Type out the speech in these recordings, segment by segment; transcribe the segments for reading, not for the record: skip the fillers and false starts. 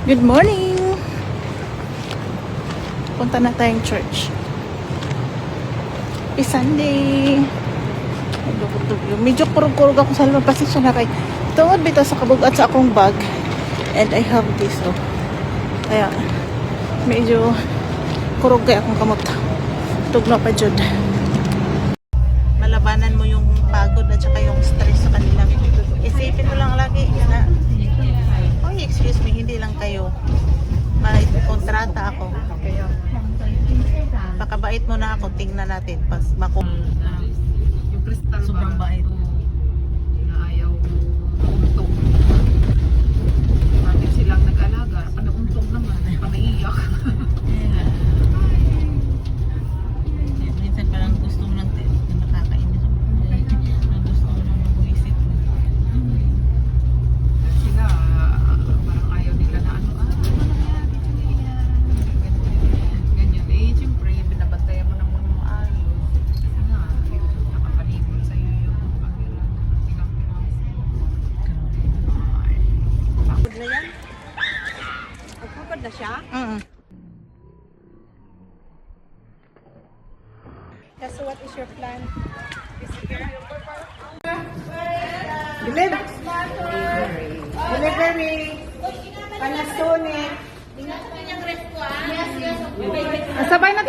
Good morning! Punta na tayong church. It's Sunday. Medyo kurug-kurug ako sa labas. Pasensya na kay tungod bitaw sa kabugat sa akong bag. And I have this. Oh. Kaya medyo kurug kay akong kamot. Tugno pa jud. Malabanan mo yung pagod at saka yung stress sa kanila. Isipin mo lang lagi na excuse me, hindi lang kayo. Kontrata ako. Pakabait mo na ako, tingnan natin. Pas yung kristal sobrang bait. Na ayaw untog. Bakit silang nag-alaga? Panauntog naman. Panaiyak. Minsan parang gusto mo lang nakakainis. Gusto mo lang mag-visit. Sila, parang ayaw nila na ganyan. Eh, siyempre, binabantayan mo ng mga maayos. Nakapalibot sa'yo yung pangiran. Silang Pagod na yan? Pagod na siya? So what is your plan? Delivery. Panasonic. Sabay na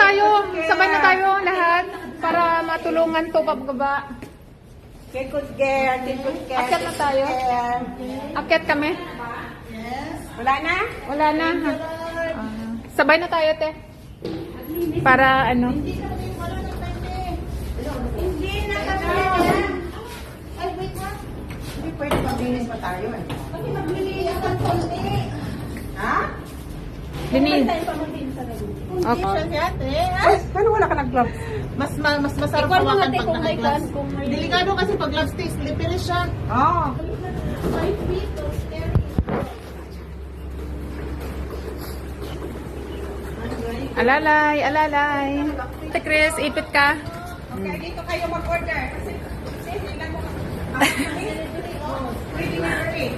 tayo lahat para matulungan to pababa. Good care. Good care. Akyat na tayo. Akyat kami. Wala na? Wala na. Sabay na tayo, te. Para ano? Hindi na kami. Ay, wait na. Hindi pwede maglinis pa tayo eh. Kasi maglinis ka konti. Ha? Dinig. Okay. Ay, paano wala ka nag-gloves? Mas masarap hawakan pag naka-gloves. Delikado kasi pag gloves taste, slippery siya. Oo. Alalay, alalay. Te Chris, ipit ka. Okay, dito kayo mag-order. Kasi, tingnan mo. Ready na ready.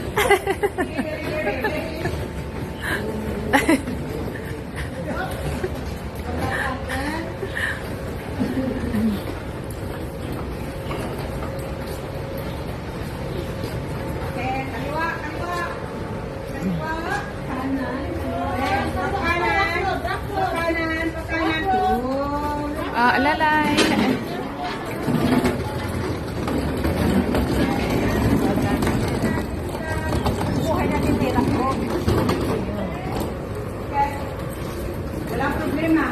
Okay, kaliwa. Kanan. Alalay. Walang problema.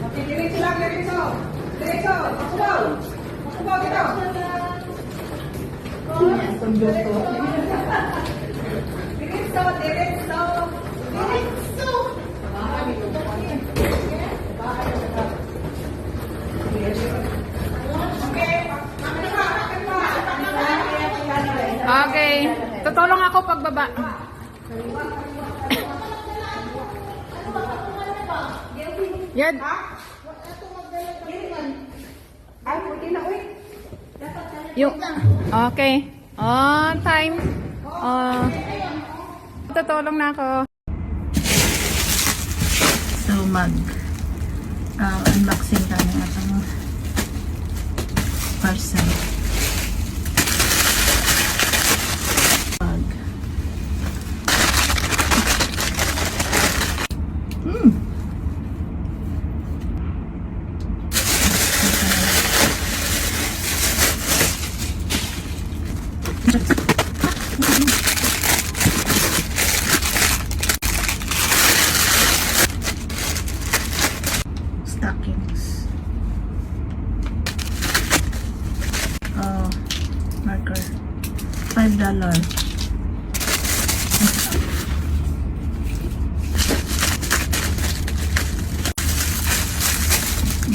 Okay, diretso lang, diretso. Diretso, pakubaw. Pakubaw dito. Diretso, diretso. Diretso. Okay. Tutulong ako pagbaba. Yan. Ay, pwede na, uy. Yung, okay. On time. Tutulong na ako. So unboxing tayo ng atong parcel. Bag. Stockings. Oh, marker. $5.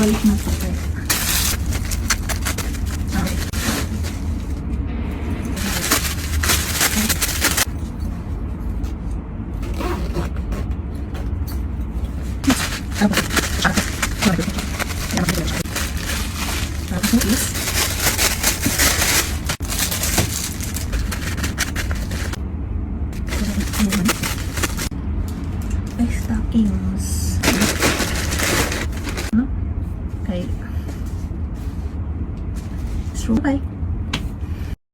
Balik na po. stockings. No? Okay. So, bye.